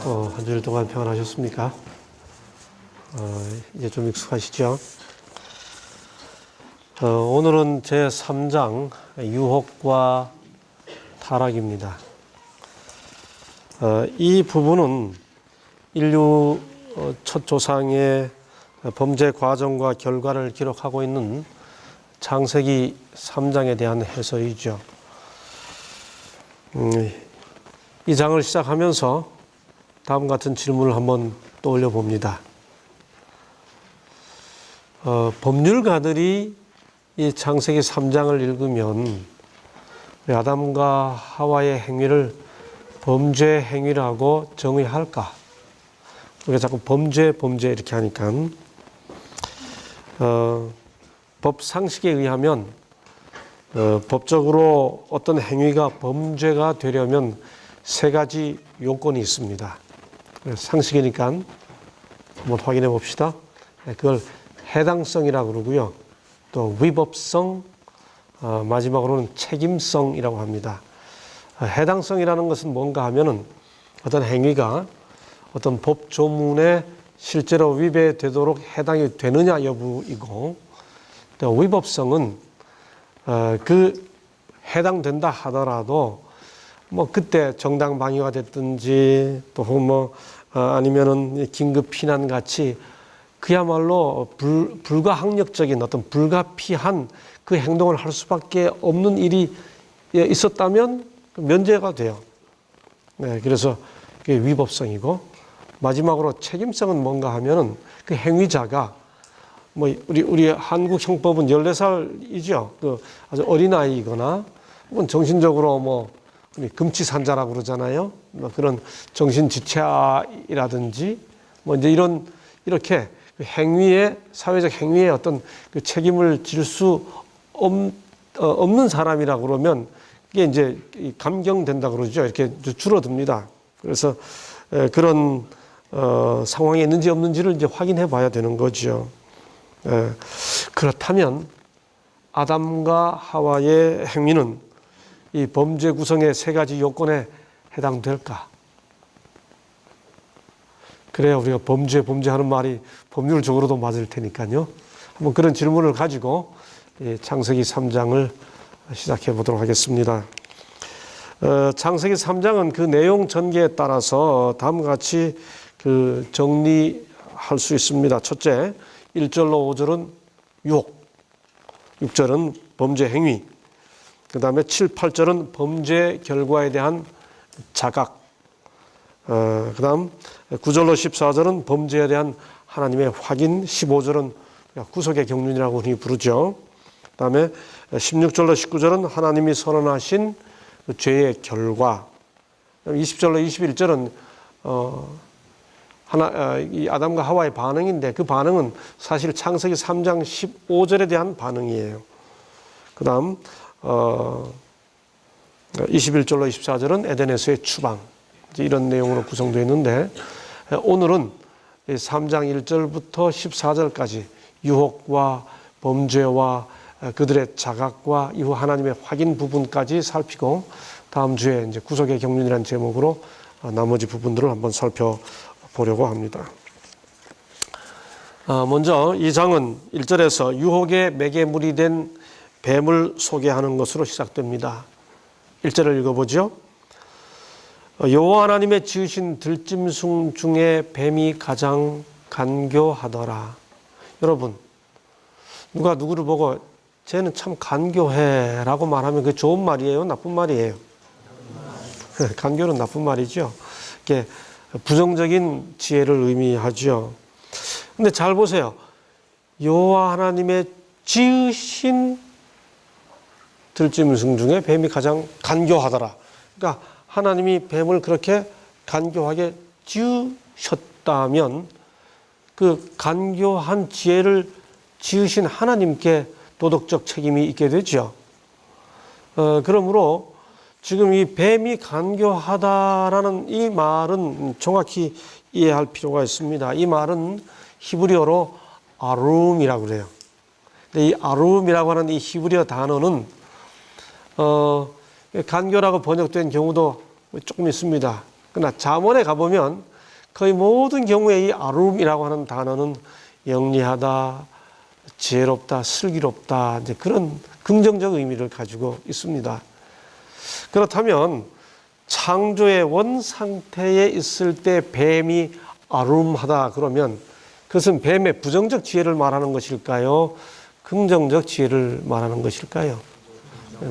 한 주일 동안 평안하셨습니까? 이제 좀 익숙하시죠? 오늘은 제 3장 유혹과 타락입니다. 이 부분은 인류 첫 조상의 범죄 과정과 결과를 기록하고 있는 창세기 3장에 대한 해설이죠. 이 장을 시작하면서 다음 같은 질문을 한번 떠올려 봅니다. 법률가들이 이 창세기 3장을 읽으면 아담과 하와의 행위를 범죄 행위라고 정의할까? 우리가 자꾸 범죄 이렇게 하니까 법 상식에 의하면 법적으로 어떤 행위가 범죄가 되려면 세 가지 요건이 있습니다. 상식이니까 한번 확인해 봅시다. 그걸 해당성이라고 그러고요. 또 위법성, 마지막으로는 책임성이라고 합니다. 해당성이라는 것은 뭔가 하면은 어떤 행위가 어떤 법 조문에 실제로 위배되도록 해당이 되느냐 여부이고, 또 위법성은 그 해당된다 하더라도 뭐 그때 정당 방위가 됐든지 또 뭐 아니면은 긴급 피난 같이 그야말로 불가항력적인 어떤 불가피한 그 행동을 할 수밖에 없는 일이 있었다면 면제가 돼요. 네, 그래서 그게 위법성이고, 마지막으로 책임성은 뭔가 하면은 그 행위자가 뭐 우리 한국 형법은 14살이죠. 그 아주 어린아이거나 혹은 정신적으로 뭐 우리 금치산자라고 그러잖아요. 뭐 그런 정신지체이라든지 뭐 이제 이렇게 그 행위에 사회적 행위에 어떤 그 책임을 질 수 없는 사람이라고 그러면 이게 이제 감경된다 그러죠. 이렇게 줄어듭니다. 그래서 그런 상황이 있는지 없는지를 이제 확인해 봐야 되는 거죠. 그렇다면 아담과 하와의 행위는 이 범죄 구성의 세 가지 요건에 해당될까? 그래야 우리가 범죄하는 말이 법률적으로도 맞을 테니까요. 한번 그런 질문을 가지고 창세기 3장을 시작해 보도록 하겠습니다. 창세기 3장은 그 내용 전개에 따라서 다음과 같이 그 정리할 수 있습니다. 첫째, 1절로 5절은 유혹, 6절은 범죄 행위, 그 다음에 7, 8절은 범죄 결과에 대한 자각, 그 다음 9절로 14절은 범죄에 대한 하나님의 확인, 15절은 구속의 경륜이라고 흔히 부르죠. 그 다음에 16절로 19절은 하나님이 선언하신 죄의 결과, 20절로 21절은 이 아담과 하와의 반응인데 그 반응은 사실 창세기 3장 15절에 대한 반응이에요. 그 다음 21절로 24절은 에덴에서의 추방, 이런 내용으로 구성되어 있는데, 오늘은 3장 1절부터 14절까지 유혹과 범죄와 그들의 자각과 이후 하나님의 확인 부분까지 살피고, 다음 주에 이제 구속의 경륜이라는 제목으로 나머지 부분들을 한번 살펴보려고 합니다. 먼저 이 장은 1절에서 유혹의 매개물이 된 뱀을 소개하는 것으로 시작됩니다. 1절을 읽어보죠. 여호와 하나님의 지으신 들짐승 중에 뱀이 가장 간교하더라. 여러분, 누가 누구를 보고 쟤는 참 간교해 라고 말하면 그게 좋은 말이에요? 나쁜 말이에요? 간교는 나쁜 말이죠. 이게 부정적인 지혜를 의미하죠. 근데 잘 보세요. 여호와 하나님의 지으신 들짐승 중에 뱀이 가장 간교하더라. 그러니까 하나님이 뱀을 그렇게 간교하게 지으셨다면 그 간교한 지혜를 지으신 하나님께 도덕적 책임이 있게 되죠. 그러므로 지금 이 뱀이 간교하다라는 이 말은 정확히 이해할 필요가 있습니다. 이 말은 히브리어로 아룸이라고 그래요. 근데 이 아룸이라고 하는 이 히브리어 단어는 간교라고 번역된 경우도 조금 있습니다. 그러나 잠언에 가보면 거의 모든 경우에 이 아룸이라고 하는 단어는 영리하다, 지혜롭다, 슬기롭다, 이제 그런 긍정적 의미를 가지고 있습니다. 그렇다면 창조의 원 상태에 있을 때 뱀이 아룸하다 그러면 그것은 뱀의 부정적 지혜를 말하는 것일까요? 긍정적 지혜를 말하는 것일까요?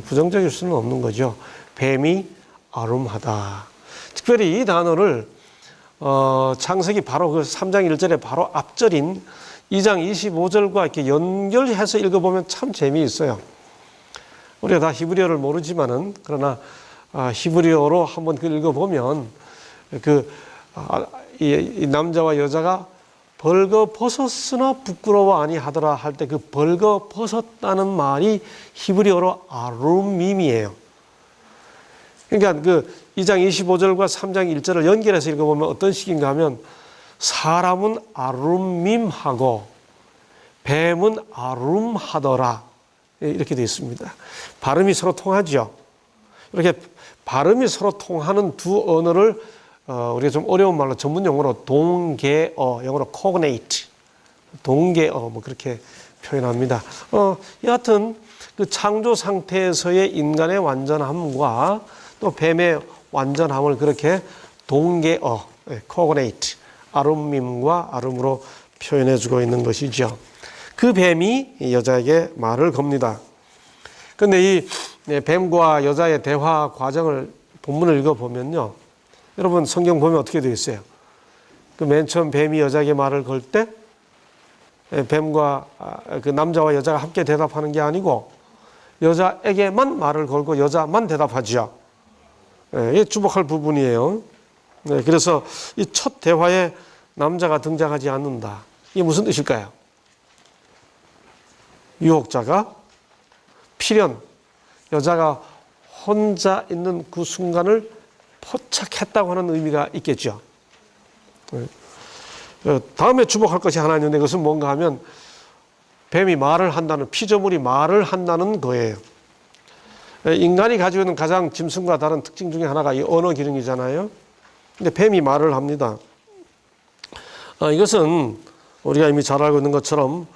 부정적일 수는 없는 거죠. 뱀이 아룸하다. 특별히 이 단어를 창세기 바로 그 3장 1절에 바로 앞절인 2장 25절과 이렇게 연결해서 읽어보면 참 재미있어요. 우리가 다 히브리어를 모르지만은 그러나 히브리어로 한번 그 읽어보면 이 남자와 여자가 벌거벗었으나 부끄러워 아니하더라 할 때 그 벌거벗었다는 말이 히브리어로 아룸밈이에요. 그러니까 그 2장 25절과 3장 1절을 연결해서 읽어보면 어떤 식인가 하면 사람은 아룸밈하고 뱀은 아룸하더라 이렇게 되어 있습니다. 발음이 서로 통하죠. 이렇게 발음이 서로 통하는 두 언어를 우리가 좀 어려운 말로 전문 용어로 동계어, 영어로 cognate, 동계어 뭐 그렇게 표현합니다. 여하튼 그 창조 상태에서의 인간의 완전함과 또 뱀의 완전함을 그렇게 동계어, cognate, 아룸밈과 아룸으로 표현해주고 있는 것이죠. 그 뱀이 여자에게 말을 겁니다. 그런데 이 뱀과 여자의 대화 과정을 본문을 읽어보면요. 여러분 성경 보면 어떻게 되어 있어요? 그 맨 처음 뱀이 여자에게 말을 걸 때 뱀과 그 남자와 여자가 함께 대답하는 게 아니고 여자에게만 말을 걸고 여자만 대답하죠. 이게 주목할 부분이에요. 그래서 이 첫 대화에 남자가 등장하지 않는다. 이게 무슨 뜻일까요? 유혹자가 필연, 여자가 혼자 있는 그 순간을 포착했다고 하는 의미가 있겠죠. 다음에 주목할 것이 하나 있는데 그것은 뭔가 하면 뱀이 말을 한다는, 피조물이 말을 한다는 거예요. 인간이 가지고 있는 가장 짐승과 다른 특징 중에 하나가 이 언어 기능이잖아요. 근데 뱀이 말을 합니다. 이것은 우리가 이미 잘 알고 있는 것처럼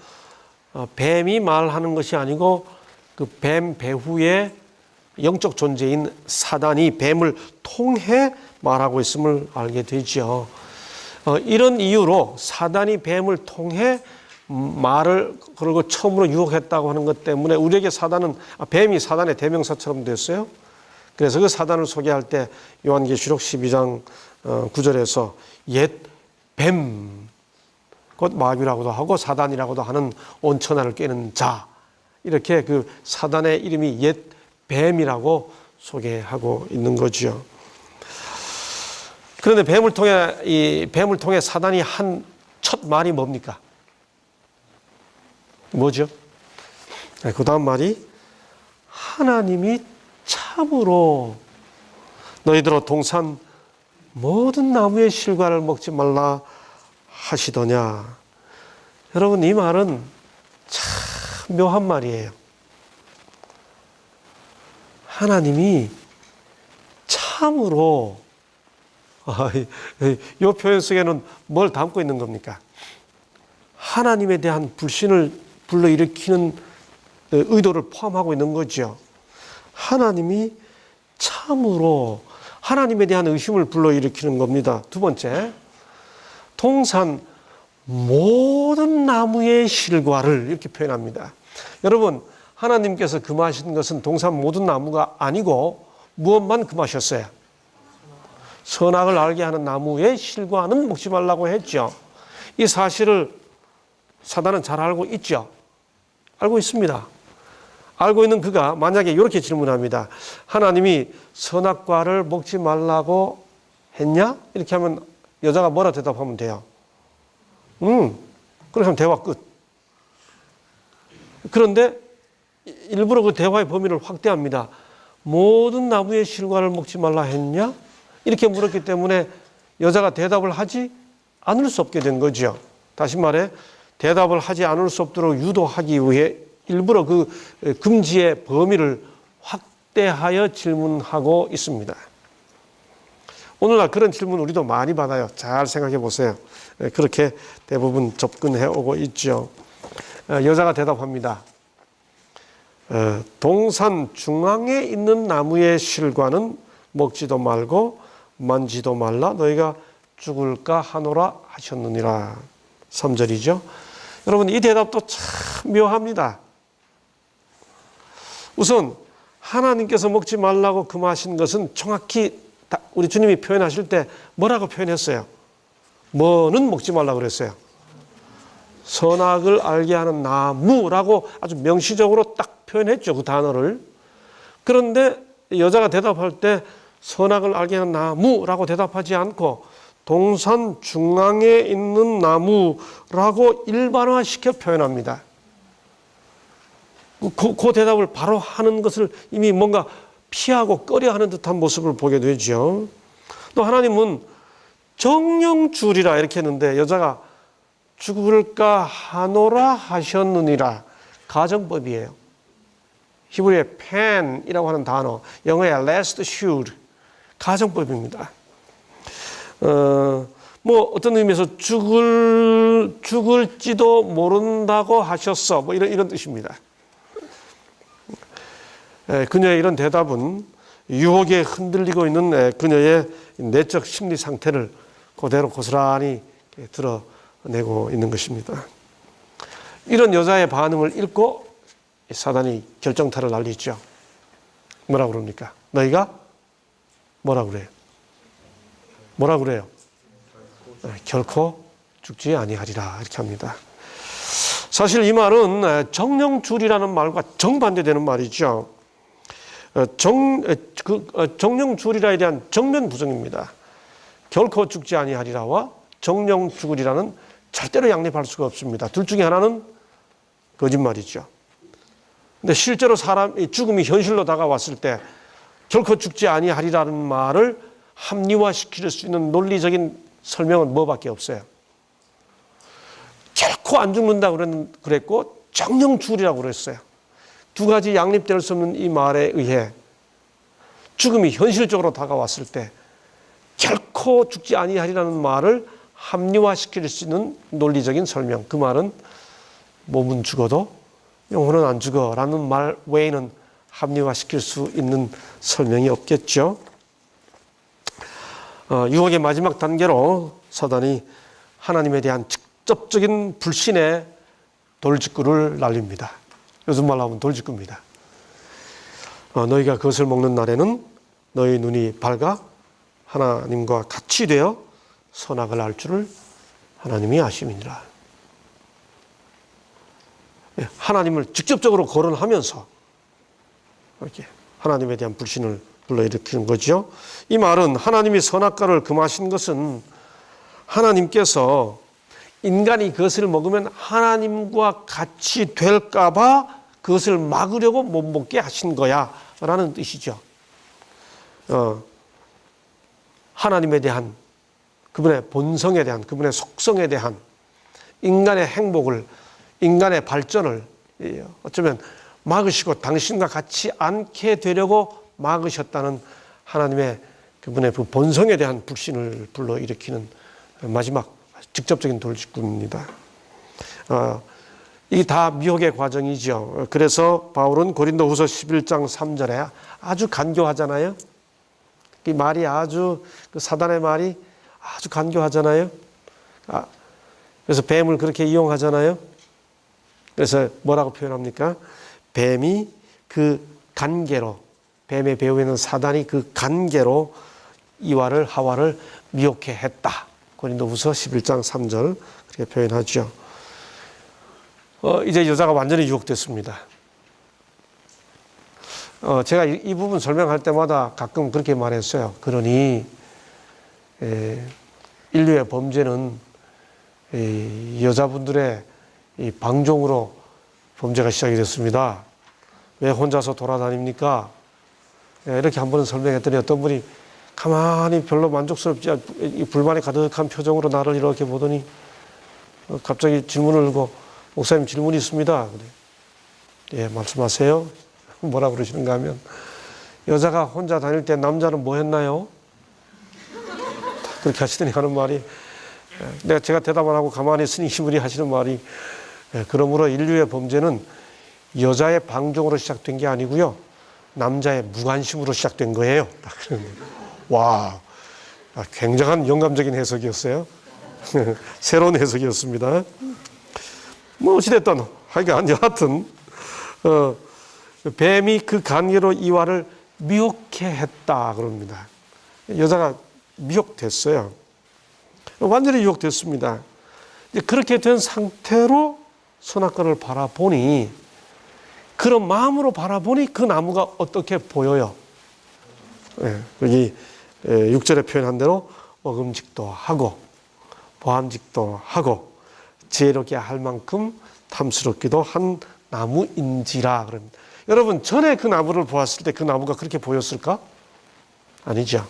뱀이 말하는 것이 아니고 그 뱀 배후의 영적 존재인 사단이 뱀을 통해 말하고 있음을 알게 되죠. 이런 이유로 사단이 뱀을 통해 말을 그리고 처음으로 유혹했다고 하는 것 때문에 우리에게 뱀이 사단의 대명사처럼 됐어요. 그래서 그 사단을 소개할 때 요한계시록 12장 9절에서 옛 뱀, 곧 마귀라고도 하고 사단이라고도 하는 온천하를 꿰는 자, 이렇게 그 사단의 이름이 옛 뱀이라고 소개하고 있는 거죠. 그런데 뱀을 통해 사단이 한 첫 말이 뭡니까? 뭐죠? 그 다음 말이 하나님이 참으로 너희들아 동산 모든 나무의 실과를 먹지 말라 하시더냐. 여러분 이 말은 참 묘한 말이에요. 하나님이 참으로 이 표현 속에는 뭘 담고 있는 겁니까? 하나님에 대한 불신을 불러일으키는 의도를 포함하고 있는 거죠. 하나님이 참으로 하나님에 대한 의심을 불러일으키는 겁니다. 두 번째, 동산 모든 나무의 실과를 이렇게 표현합니다. 여러분, 하나님께서 금하신 것은 동산 모든 나무가 아니고 무엇만 금하셨어요? 선악을 알게 하는 나무의 실과는 먹지 말라고 했죠. 이 사실을 사단은 잘 알고 있죠. 알고 있습니다. 알고 있는 그가 만약에 이렇게 질문합니다. 하나님이 선악과를 먹지 말라고 했냐? 이렇게 하면 여자가 뭐라 대답하면 돼요? 그렇게 하면 대화 끝. 그런데 일부러 그 대화의 범위를 확대합니다. 모든 나무의 실과를 먹지 말라 했냐? 이렇게 물었기 때문에 여자가 대답을 하지 않을 수 없게 된 거죠. 다시 말해 대답을 하지 않을 수 없도록 유도하기 위해 일부러 그 금지의 범위를 확대하여 질문하고 있습니다. 오늘날 그런 질문 우리도 많이 받아요. 잘 생각해 보세요. 그렇게 대부분 접근해 오고 있죠. 여자가 대답합니다. 동산 중앙에 있는 나무의 실과는 먹지도 말고 만지도 말라 너희가 죽을까 하노라 하셨느니라. 3절이죠. 여러분 이 대답도 참 묘합니다. 우선 하나님께서 먹지 말라고 금하신 것은 정확히 우리 주님이 표현하실 때 뭐라고 표현했어요? 뭐는 먹지 말라고 그랬어요? 선악을 알게 하는 나무라고 아주 명시적으로 딱 표현했죠. 그 단어를. 그런데 여자가 대답할 때 선악을 알게 하는 나무라고 대답하지 않고 동산 중앙에 있는 나무라고 일반화시켜 표현합니다. 그 대답을 바로 하는 것을 이미 뭔가 피하고 꺼려하는 듯한 모습을 보게 되죠. 또 하나님은 정령주리라 이렇게 했는데 여자가 죽을까 하노라 하셨느니라. 가정법이에요. 히브리의 pen이라고 하는 단어, 영어의 lest should, 가정법입니다. 뭐 어떤 의미에서 죽을지도 모른다고 하셨어. 뭐 이런 뜻입니다. 그녀의 이런 대답은 유혹에 흔들리고 있는 그녀의 내적 심리 상태를 그대로 고스란히 드러내고 있는 것입니다. 이런 여자의 반응을 읽고 사단이 결정타를 날리죠. 뭐라고 그럽니까? 너희가 뭐라고 그래요? 뭐라고 그래요? 결코 죽지 아니하리라 이렇게 합니다. 사실 이 말은 정령줄이라는 말과 정반대되는 말이죠. 정령줄이라에 대한 정면 부정입니다. 결코 죽지 아니하리라와 정령 죽으리라는 절대로 양립할 수가 없습니다. 둘 중에 하나는 거짓말이죠. 근데 실제로 죽음이 현실로 다가왔을 때 결코 죽지 아니하리라는 말을 합리화시킬 수 있는 논리적인 설명은 뭐밖에 없어요. 결코 안 죽는다고 그랬고 정령 죽으리라고 그랬어요. 두 가지 양립될 수 없는 이 말에 의해 죽음이 현실적으로 다가왔을 때 결코 죽지 아니하리라는 말을 합리화시킬 수 있는 논리적인 설명. 그 말은 몸은 죽어도 영혼은 안 죽어라는 말 외에는 합리화시킬 수 있는 설명이 없겠죠. 유혹의 마지막 단계로 사단이 하나님에 대한 직접적인 불신의 돌직구를 날립니다. 요즘 말로 하면 돌직구입니다. 너희가 그것을 먹는 날에는 너희 눈이 밝아 하나님과 같이 되어 선악을 알 줄을 하나님이 아심이니라. 하나님을 직접적으로 거론하면서 이렇게 하나님에 대한 불신을 불러일으키는 거죠. 이 말은 하나님이 선악과를 금하신 것은 하나님께서 인간이 그것을 먹으면 하나님과 같이 될까 봐 그것을 막으려고 못 먹게 하신 거야 라는 뜻이죠. 하나님에 대한 그분의 본성에 대한 그분의 속성에 대한 인간의 행복을 인간의 발전을 어쩌면 막으시고 당신과 같이 않게 되려고 막으셨다는 하나님의 그분의 그 본성에 대한 불신을 불러일으키는 마지막 직접적인 돌직구입니다. 이게 다 미혹의 과정이죠. 그래서 바울은 고린도후서 11장 3절에 아주 간교하잖아요. 이 말이 아주 그 사단의 말이 아주 간교하잖아요. 그래서 뱀을 그렇게 이용하잖아요. 그래서 뭐라고 표현합니까? 뱀이 그 간계로 뱀의 배후에는 사단이 그 간계로 이와를 하와를 미혹해 했다. 고린도후서 11장 3절 그렇게 표현하죠. 이제 여자가 완전히 유혹됐습니다. 제가 이 부분 설명할 때마다 가끔 그렇게 말했어요. 그러니 인류의 범죄는 여자분들의 이 방종으로 범죄가 시작이 됐습니다. 왜 혼자서 돌아다닙니까? 이렇게 한 번은 설명했더니 어떤 분이 가만히 별로 만족스럽지 않고 불만이 가득한 표정으로 나를 이렇게 보더니 갑자기 질문을 하고 목사님 질문이 있습니다. 그래. 예, 말씀하세요. 뭐라 그러시는가 하면 여자가 혼자 다닐 때 남자는 뭐 했나요? 그렇게 하시더니 하는 말이, 제가 대답을 하고 가만히 있으니 이분이 하시는 말이, 그러므로 인류의 범죄는 여자의 방종으로 시작된 게 아니고요, 남자의 무관심으로 시작된 거예요. 와, 굉장한 영감적인 해석이었어요. 새로운 해석이었습니다. 뭐 어찌됐든 하여간 여하튼 뱀이 그 관계로 이와를 미혹해 했다 그럽니다. 여자가 미혹됐어요. 완전히 유혹됐습니다. 그렇게 된 상태로 선악과를 바라보니, 그런 마음으로 바라보니 그 나무가 어떻게 보여요? 여기 6절에 표현한 대로 먹음직도 하고 보암직도 하고 지혜롭게 할 만큼 탐스럽기도 한 나무인지라 그럽니다. 여러분, 전에 그 나무를 보았을 때 그 나무가 그렇게 보였을까? 아니죠.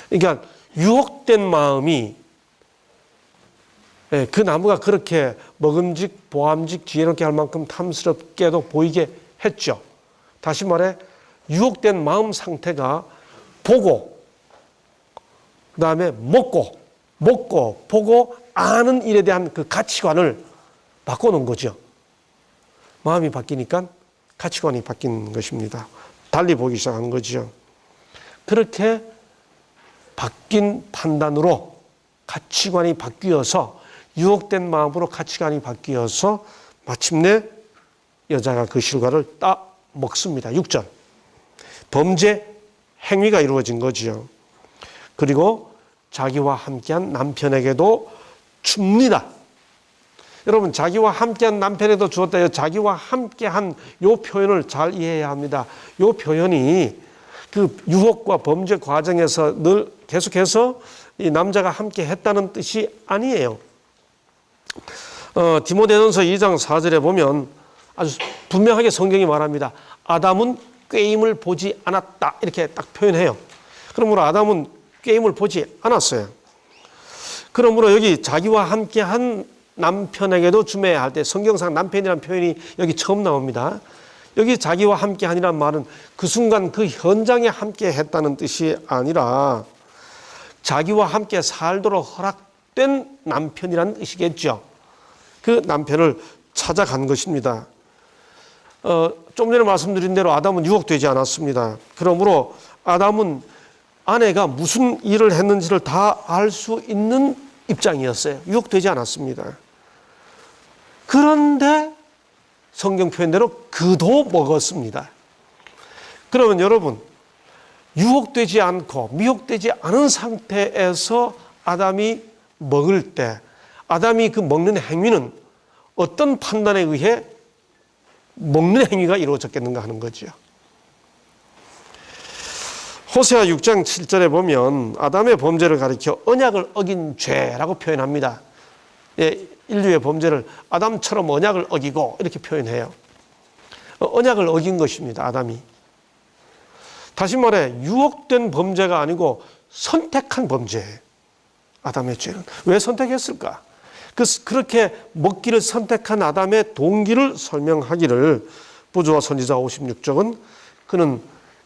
그러니까 유혹된 마음이, 그 나무가 그렇게 먹음직, 보암직, 지혜롭게 할 만큼 탐스럽게도 보이게 했죠. 다시 말해 유혹된 마음 상태가 보고, 그 다음에 먹고, 보고, 아는 일에 대한 그 가치관을 바꿔놓은 거죠. 마음이 바뀌니까 가치관이 바뀐 것입니다. 달리 보기 시작하는 거죠. 그렇게 바뀐 판단으로 가치관이 바뀌어서, 유혹된 마음으로 가치관이 바뀌어서 마침내 여자가 그 실과를 딱 먹습니다. 6절. 범죄 행위가 이루어진 거지요. 그리고 자기와 함께한 남편에게도 줍니다. 여러분, 자기와 함께한 남편에도 주었다. 자기와 함께한 요 표현을 잘 이해해야 합니다. 요 표현이 그 유혹과 범죄 과정에서 늘 계속해서 이 남자가 함께 했다는 뜻이 아니에요. 디모데전서 2장 4절에 보면 아주 분명하게 성경이 말합니다. 아담은 꾀임을 보지 않았다, 이렇게 딱 표현해요. 그러므로 아담은 꾀임을 보지 않았어요. 그러므로 여기 자기와 함께한 남편에게도 주매야 할 때, 성경상 남편이라는 표현이 여기 처음 나옵니다. 여기 자기와 함께하니란 말은 그 순간 그 현장에 함께 했다는 뜻이 아니라 자기와 함께 살도록 허락된 남편이라는 뜻이겠죠. 그 남편을 찾아간 것입니다. 좀 전에 말씀드린 대로 아담은 유혹되지 않았습니다. 그러므로 아담은 아내가 무슨 일을 했는지를 다 알 수 있는 입장이었어요. 유혹되지 않았습니다. 그런데 성경 표현대로 그도 먹었습니다. 그러면 여러분, 유혹되지 않고 미혹되지 않은 상태에서 아담이 먹을 때, 아담이 그 먹는 행위는 어떤 판단에 의해 먹는 행위가 이루어졌겠는가 하는 거죠. 호세아 6장 7절에 보면 아담의 범죄를 가리켜 언약을 어긴 죄라고 표현합니다. 인류의 범죄를 아담처럼 언약을 어기고 이렇게 표현해요. 언약을 어긴 것입니다, 아담이. 다시 말해 유혹된 범죄가 아니고 선택한 범죄예요, 아담의 죄는. 왜 선택했을까? 그렇게 먹기를 선택한 아담의 동기를 설명하기를 부조와 선지자 56쪽은 그는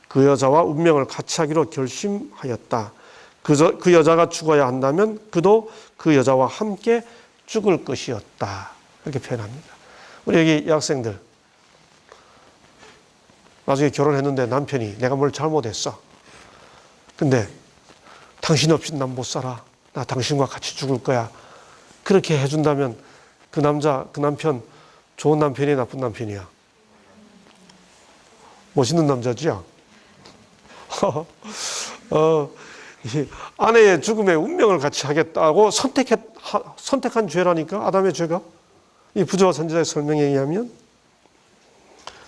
그 여자와 운명을 같이 하기로 결심하였다. 그 여자가 죽어야 한다면 그도 그 여자와 함께 죽을 것이었다. 이렇게 표현합니다. 우리 여기 여학생들, 나중에 결혼했는데 남편이 내가 뭘 잘못했어. 근데 당신 없이 난 못 살아. 나 당신과 같이 죽을 거야. 그렇게 해준다면 그 남편 좋은 남편이야, 나쁜 남편이야? 멋있는 남자지요? 아내의 죽음에 운명을 같이 하겠다고 선택한 죄라니까, 아담의 죄가. 이 부조와 선지자의 설명에 의하면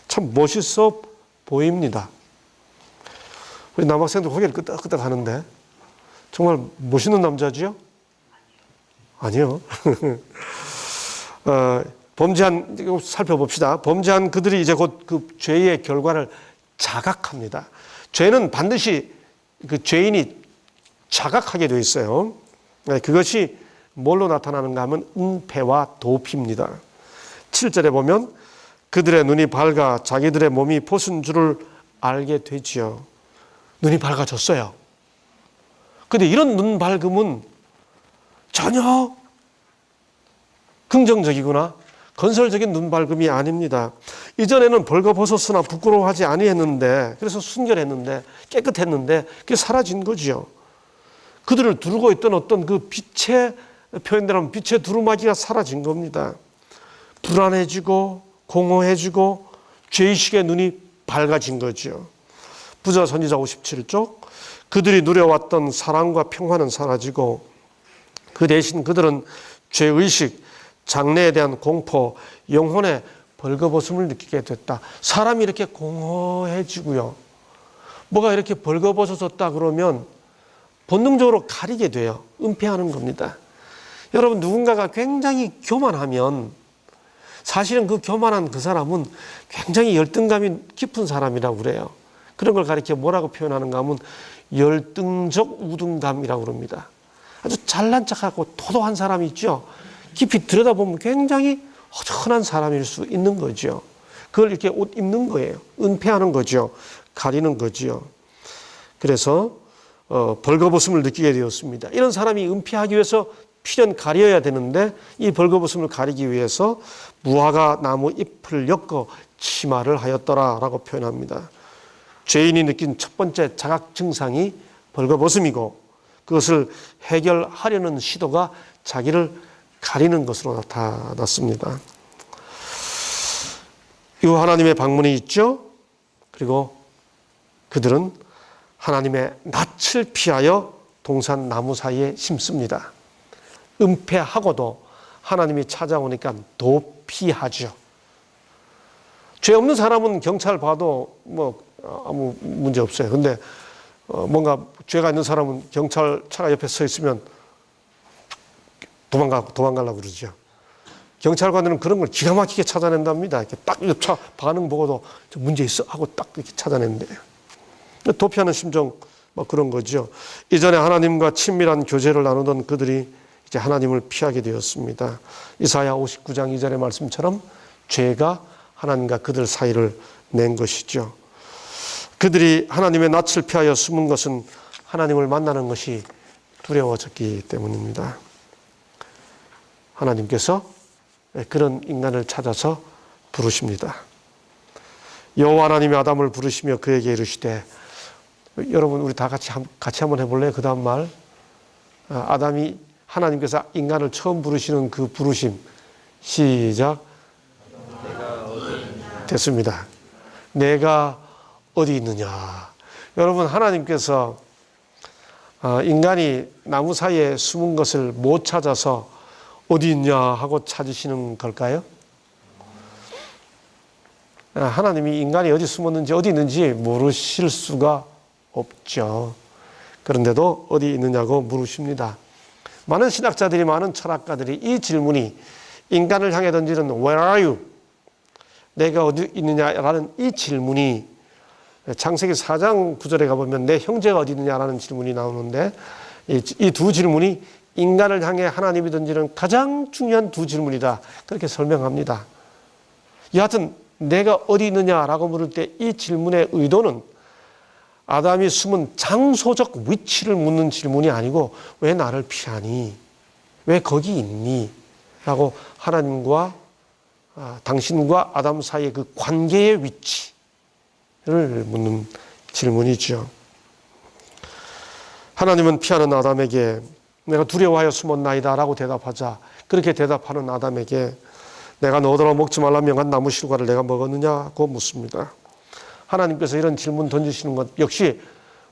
참 멋있어 보입니다. 우리 남학생들 고개를 끄덕끄덕 하는데 정말 멋있는 남자지요? 아니요. 범죄한, 살펴봅시다. 범죄한 그들이 이제 곧 그 죄의 결과를 자각합니다. 죄는 반드시 그 죄인이 자각하게 되어 있어요. 그것이 뭘로 나타나는가 하면 은폐와 도피입니다. 7절에 보면 그들의 눈이 밝아 자기들의 몸이 벗은 줄을 알게 되지요. 눈이 밝아졌어요. 근데 이런 눈 밝음은 전혀 긍정적이구나, 건설적인 눈밝음이 아닙니다. 이전에는 벌거벗었으나 부끄러워하지 아니했는데, 그래서 순결했는데, 깨끗했는데 그게 사라진 거지요. 그들을 두르고 있던 어떤 그 빛의, 표현대로 하면 빛의 두루마기가 사라진 겁니다. 불안해지고 공허해지고 죄의식의 눈이 밝아진 거죠. 부자 선지자 57쪽, 그들이 누려왔던 사랑과 평화는 사라지고 그 대신 그들은 죄의식, 장래에 대한 공포, 영혼의 벌거벗음을 느끼게 됐다. 사람이 이렇게 공허해지고요, 뭐가 이렇게 벌거벗어졌다 그러면 본능적으로 가리게 돼요. 은폐하는 겁니다. 여러분, 누군가가 굉장히 교만하면 사실은 그 교만한 그 사람은 굉장히 열등감이 깊은 사람이라고 그래요. 그런 걸 가리켜 뭐라고 표현하는가 하면 열등적 우등감이라고 그럽니다. 아주 잘난 척하고 도도한 사람이 있죠. 깊이 들여다보면 굉장히 허전한 사람일 수 있는 거죠. 그걸 이렇게 옷 입는 거예요. 은폐하는 거죠. 가리는 거죠. 그래서 벌거벗음을 느끼게 되었습니다. 이런 사람이 은폐하기 위해서 필연 가려야 되는데 이 벌거벗음을 가리기 위해서 무화과 나무 잎을 엮어 치마를 하였더라라고 표현합니다. 죄인이 느낀 첫 번째 자각 증상이 벌거벗음이고 그것을 해결하려는 시도가 자기를 가리는 것으로 나타났습니다. 이 하나님의 방문이 있죠. 그리고 그들은 하나님의 낯을 피하여 동산 나무 사이에 심습니다. 은폐하고도 하나님이 찾아오니까 도피하죠. 죄 없는 사람은 경찰 봐도 뭐 아무 문제 없어요. 근데 뭔가 죄가 있는 사람은 경찰차가 옆에 서 있으면 도망가려고 그러죠. 경찰관들은 그런 걸 기가 막히게 찾아낸답니다. 이렇게 딱 차 반응 보고도 문제 있어 하고 딱 이렇게 찾아낸대요. 도피하는 심정 뭐 그런 거죠. 이전에 하나님과 친밀한 교제를 나누던 그들이 이제 하나님을 피하게 되었습니다. 이사야 59장 2절의 말씀처럼 죄가 하나님과 그들 사이를 낸 것이죠. 그들이 하나님의 낯을 피하여 숨은 것은 하나님을 만나는 것이 두려워졌기 때문입니다. 하나님께서 그런 인간을 찾아서 부르십니다. 여호와 하나님이 아담을 부르시며 그에게 이르시되, 여러분 우리 다 같이 한번 해볼래요? 그 다음 말, 아담이 하나님께서 인간을 처음 부르시는 그 부르심, 시작. 됐습니다. 내가 어디 있느냐. 여러분, 하나님께서 인간이 나무 사이에 숨은 것을 못 찾아서 어디 있냐 하고 찾으시는 걸까요? 하나님이 인간이 어디 숨었는지 어디 있는지 모르실 수가 없죠. 그런데도 어디 있느냐고 물으십니다. 많은 신학자들이, 많은 철학가들이 이 질문이, 인간을 향해 던지는 Where are you? 내가 어디 있느냐라는 이 질문이, 창세기 4장 9절에 가보면 내 형제가 어디 있느냐라는 질문이 나오는데, 이 두 질문이 인간을 향해 하나님이 던지는 가장 중요한 두 질문이다, 그렇게 설명합니다. 여하튼 내가 어디 있느냐라고 물을 때 이 질문의 의도는 아담이 숨은 장소적 위치를 묻는 질문이 아니고, 왜 나를 피하니? 왜 거기 있니? 라고 하나님과 당신과 아담 사이의 그 관계의 위치를 묻는 질문이죠. 하나님은 피하는 아담에게 내가 두려워하여 숨었나이다 라고 대답하자, 그렇게 대답하는 아담에게 내가 너더러 먹지 말라 명한 나무 실과를 내가 먹었느냐고 묻습니다. 하나님께서 이런 질문 던지시는 것 역시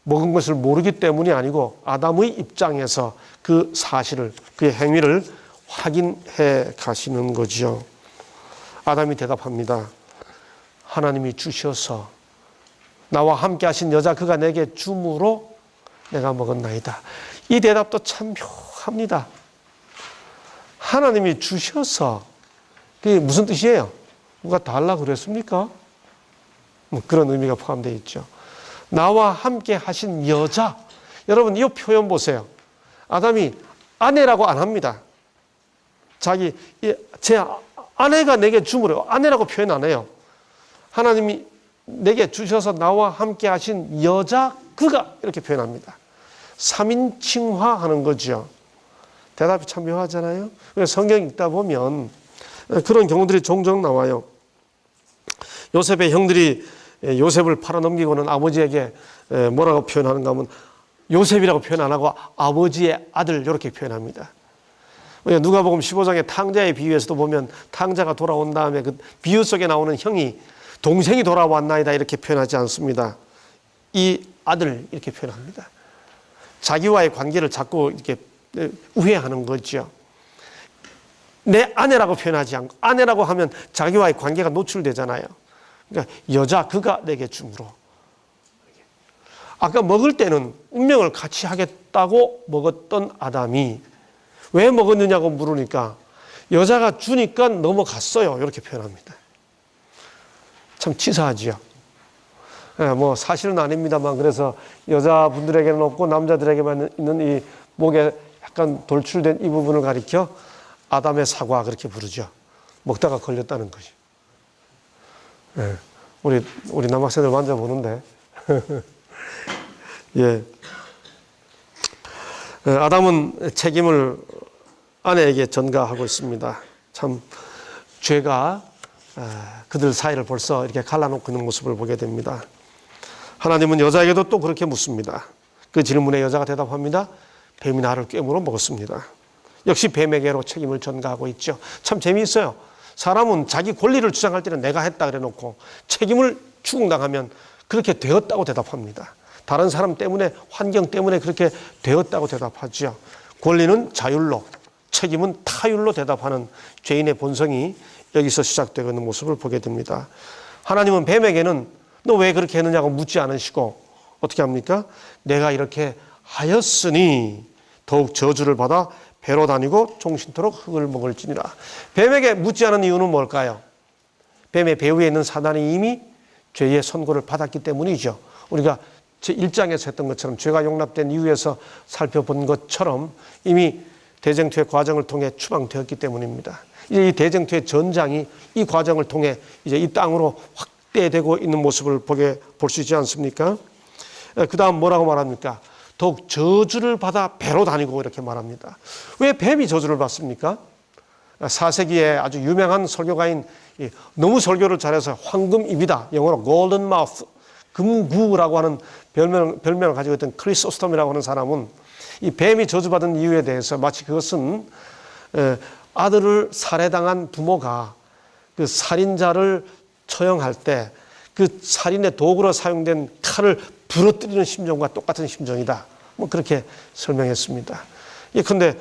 먹은 것을 모르기 때문이 아니고 아담의 입장에서 그 사실을, 그의 행위를 확인해 가시는 거죠. 아담이 대답합니다. 하나님이 주셔서 나와 함께 하신 여자 그가 내게 줌으로 내가 먹었나이다. 이 대답도 참 묘합니다. 하나님이 주셔서, 그게 무슨 뜻이에요? 누가 달라고 그랬습니까? 뭐 그런 의미가 포함되어 있죠. 나와 함께 하신 여자. 여러분, 이 표현 보세요. 아담이 아내라고 안 합니다. 제 아내가 내게 주므로, 아내라고 표현 안 해요. 하나님이 내게 주셔서 나와 함께 하신 여자 그가, 이렇게 표현합니다. 3인칭화하는 거죠. 대답이 참 묘하잖아요. 성경 읽다 보면 그런 경우들이 종종 나와요. 요셉의 형들이 요셉을 팔아넘기고는 아버지에게 뭐라고 표현하는가 하면 요셉이라고 표현 안 하고 아버지의 아들 이렇게 표현합니다. 누가복음 15장의 탕자의 비유에서도 보면 탕자가 돌아온 다음에 그 비유 속에 나오는 형이 동생이 돌아왔나이다 이렇게 표현하지 않습니다. 이 아들 이렇게 표현합니다. 자기와의 관계를 자꾸 이렇게 우회하는 거죠. 내 아내라고 표현하지 않고 아내라고 하면 자기와의 관계가 노출되잖아요. 그러니까 여자 그가 내게 주므로. 아까 먹을 때는 운명을 같이 하겠다고 먹었던 아담이 왜 먹었느냐고 물으니까 여자가 주니까 넘어갔어요. 이렇게 표현합니다. 참 치사하지요. 뭐 사실은 아닙니다만 그래서 여자분들에게는 없고 남자들에게만 있는 이 목에 약간 돌출된 이 부분을 가리켜 아담의 사과 그렇게 부르죠. 먹다가 걸렸다는 것이. 우리 남학생들 만져보는데 예. 아담은 책임을 아내에게 전가하고 있습니다. 참 죄가 그들 사이를 벌써 이렇게 갈라놓고 있는 모습을 보게 됩니다. 하나님은 여자에게도 또 그렇게 묻습니다. 그 질문에 여자가 대답합니다. 뱀이 나를 꿰물어 먹었습니다. 역시 뱀에게로 책임을 전가하고 있죠. 참 재미있어요. 사람은 자기 권리를 주장할 때는 내가 했다 그래 놓고 책임을 추궁당하면 그렇게 되었다고 대답합니다. 다른 사람 때문에 환경 때문에 그렇게 되었다고 대답하죠. 권리는 자율로 책임은 타율로 대답하는 죄인의 본성이 여기서 시작되고 있는 모습을 보게 됩니다. 하나님은 뱀에게는 너 왜 그렇게 했느냐고 묻지 않으시고 어떻게 합니까? 내가 이렇게 하였으니 더욱 저주를 받아 배로 다니고 종신토록 흙을 먹을지니라. 뱀에게 묻지 않은 이유는 뭘까요? 뱀의 배후에 있는 사단이 이미 죄의 선고를 받았기 때문이죠. 우리가 제1장에서 했던 것처럼 죄가 용납된 이유에서 살펴본 것처럼 이미 대쟁투의 과정을 통해 추방되었기 때문입니다. 이제 이 대쟁투의 전장이 이 과정을 통해 이제 이 땅으로 확대되고 있는 모습을 볼 수 있지 않습니까? 그 다음 뭐라고 말합니까? 더욱 저주를 받아 배로 다니고 이렇게 말합니다. 왜 뱀이 저주를 받습니까? 4세기에 아주 유명한 설교가인 너무 설교를 잘해서 황금입이다. 영어로 golden mouth, 금구라고 하는 별명을 가지고 있던 크리소스톰이라고 하는 사람은 이 뱀이 저주받은 이유에 대해서 마치 그것은 아들을 살해당한 부모가 그 살인자를 처형할 때 그 살인의 도구로 사용된 칼을 부러뜨리는 심정과 똑같은 심정이다. 뭐 그렇게 설명했습니다. 예컨대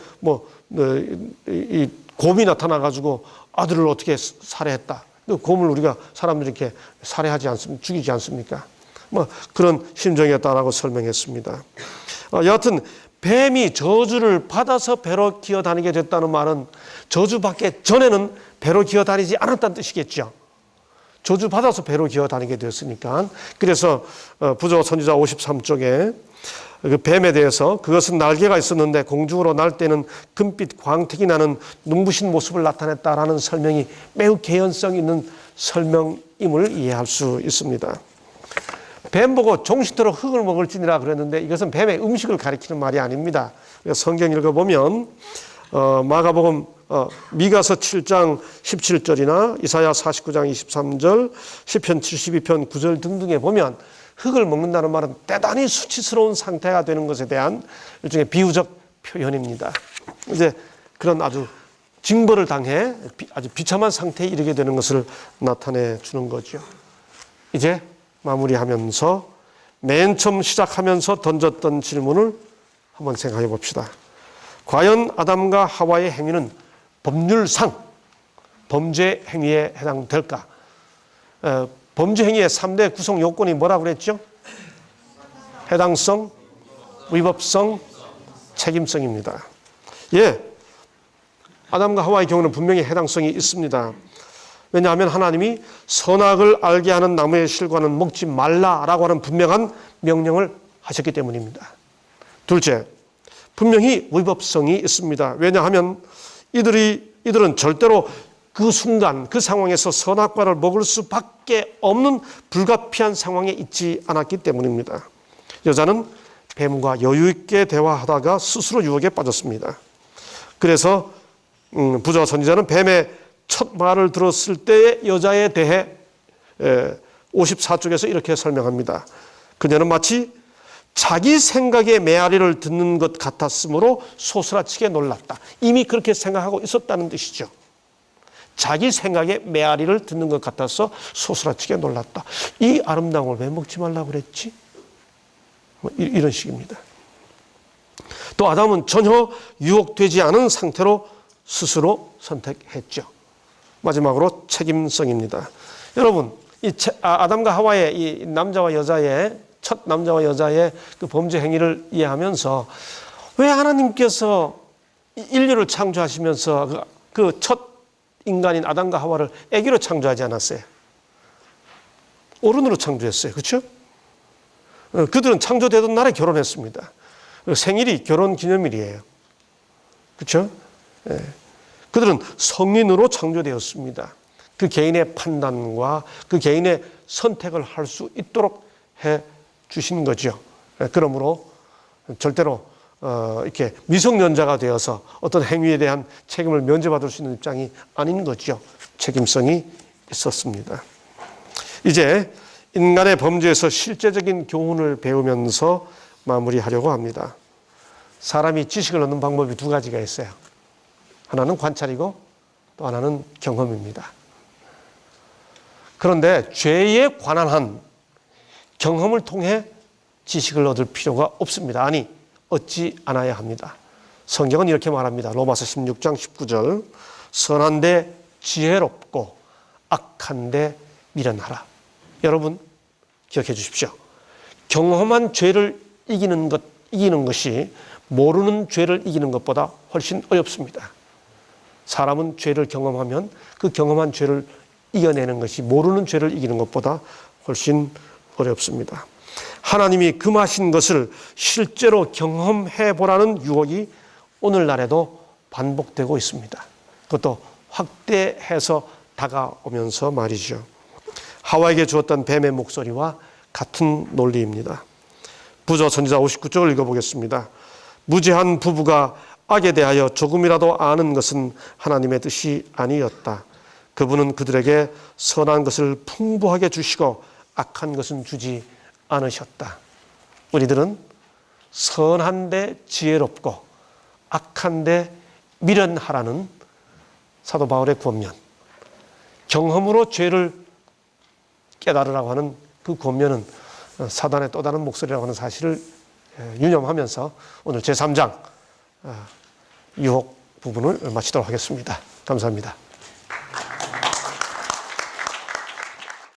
이 곰이 나타나가지고 아들을 어떻게 살해했다. 곰을 우리가 사람들이 이렇게 살해하지 않습니까? 죽이지 않습니까? 뭐 그런 심정이었다라고 설명했습니다. 여하튼 뱀이 저주를 받아서 배로 기어다니게 됐다는 말은 저주받기 전에는 배로 기어다니지 않았다는 뜻이겠죠. 저주받아서 배로 기어다니게 되었으니까. 그래서 부조 선지자 53쪽에 그 뱀에 대해서 그것은 날개가 있었는데 공중으로 날 때는 금빛 광택이 나는 눈부신 모습을 나타냈다라는 설명이 매우 개연성 있는 설명임을 이해할 수 있습니다. 뱀 보고 종신토록 흙을 먹을지니라 그랬는데 이것은 뱀의 음식을 가리키는 말이 아닙니다. 성경 읽어보면 마가복음 미가서 7장 17절이나 이사야 49장 23절, 시편 72편 9절 등등에 보면 흙을 먹는다는 말은 대단히 수치스러운 상태가 되는 것에 대한 일종의 비유적 표현입니다. 이제 그런 아주 징벌을 당해 아주 비참한 상태에 이르게 되는 것을 나타내 주는 거죠. 이제 마무리하면서 맨 처음 시작하면서 던졌던 질문을 한번 생각해 봅시다. 과연 아담과 하와의 행위는 법률상 범죄 행위에 해당될까? 범죄 행위의 3대 구성 요건이 뭐라고 그랬죠? 해당성, 위법성, 책임성입니다. 예, 아담과 하와의 경우는 분명히 해당성이 있습니다. 왜냐하면 하나님이 선악을 알게 하는 나무의 실과는 먹지 말라라고 하는 분명한 명령을 하셨기 때문입니다. 둘째, 분명히 위법성이 있습니다. 왜냐하면 이들은 절대로 그 순간 그 상황에서 선악과를 먹을 수밖에 없는 불가피한 상황에 있지 않았기 때문입니다. 여자는 뱀과 여유 있게 대화하다가 스스로 유혹에 빠졌습니다. 그래서 부자와 선지자는 뱀의 첫 말을 들었을 때의 여자에 대해 54쪽에서 이렇게 설명합니다. 그녀는 마치 자기 생각의 메아리를 듣는 것 같았으므로 소스라치게 놀랐다. 이미 그렇게 생각하고 있었다는 뜻이죠. 자기 생각의 메아리를 듣는 것 같아서 소스라치게 놀랐다. 이 아름다운 걸 왜 먹지 말라고 그랬지? 이런 식입니다. 또 아담은 전혀 유혹되지 않은 상태로 스스로 선택했죠. 마지막으로 책임성입니다. 여러분, 아담과 하와의 이 남자와 여자의 첫 남자와 여자의 그 범죄 행위를 이해하면서 왜 하나님께서 인류를 창조하시면서 그 첫 인간인 아담과 하와를 아기로 창조하지 않았어요? 어른으로 창조했어요. 그렇죠? 그들은 창조되던 날에 결혼했습니다. 생일이 결혼 기념일이에요. 그렇죠? 그들은 성인으로 창조되었습니다. 그 개인의 판단과 그 개인의 선택을 할 수 있도록 해 주신 거죠. 그러므로 절대로 이렇게 미성년자가 되어서 어떤 행위에 대한 책임을 면제받을 수 있는 입장이 아닌 거죠. 책임성이 있었습니다. 이제 인간의 범죄에서 실제적인 교훈을 배우면서 마무리하려고 합니다. 사람이 지식을 얻는 방법이 두 가지가 있어요. 하나는 관찰이고 또 하나는 경험입니다. 그런데 죄에 관한 한 경험을 통해 지식을 얻을 필요가 없습니다. 아니, 얻지 않아야 합니다. 성경은 이렇게 말합니다. 로마서 16장 19절. 선한데 지혜롭고 악한데 미련하라. 여러분 기억해 주십시오. 경험한 죄를 이기는 것이 모르는 죄를 이기는 것보다 훨씬 어렵습니다. 사람은 죄를 경험하면 그 경험한 죄를 이겨내는 것이 모르는 죄를 이기는 것보다 훨씬 어렵습니다. 하나님이 금하신 것을 실제로 경험해 보라는 유혹이 오늘날에도 반복되고 있습니다. 그것도 확대해서 다가오면서 말이죠. 하와에게 주었던 뱀의 목소리와 같은 논리입니다. 부자 선지자 59쪽을 읽어보겠습니다. 무죄한 부부가 악에 대하여 조금이라도 아는 것은 하나님의 뜻이 아니었다. 그분은 그들에게 선한 것을 풍부하게 주시고 악한 것은 주지 않으셨다. 우리들은 선한데 지혜롭고 악한데 미련하라는 사도 바울의 권면, 경험으로 죄를 깨달으라고 하는 그 권면은 사단의 또 다른 목소리라고 하는 사실을 유념하면서 오늘 제3장 유혹 부분을 마치도록 하겠습니다. 감사합니다.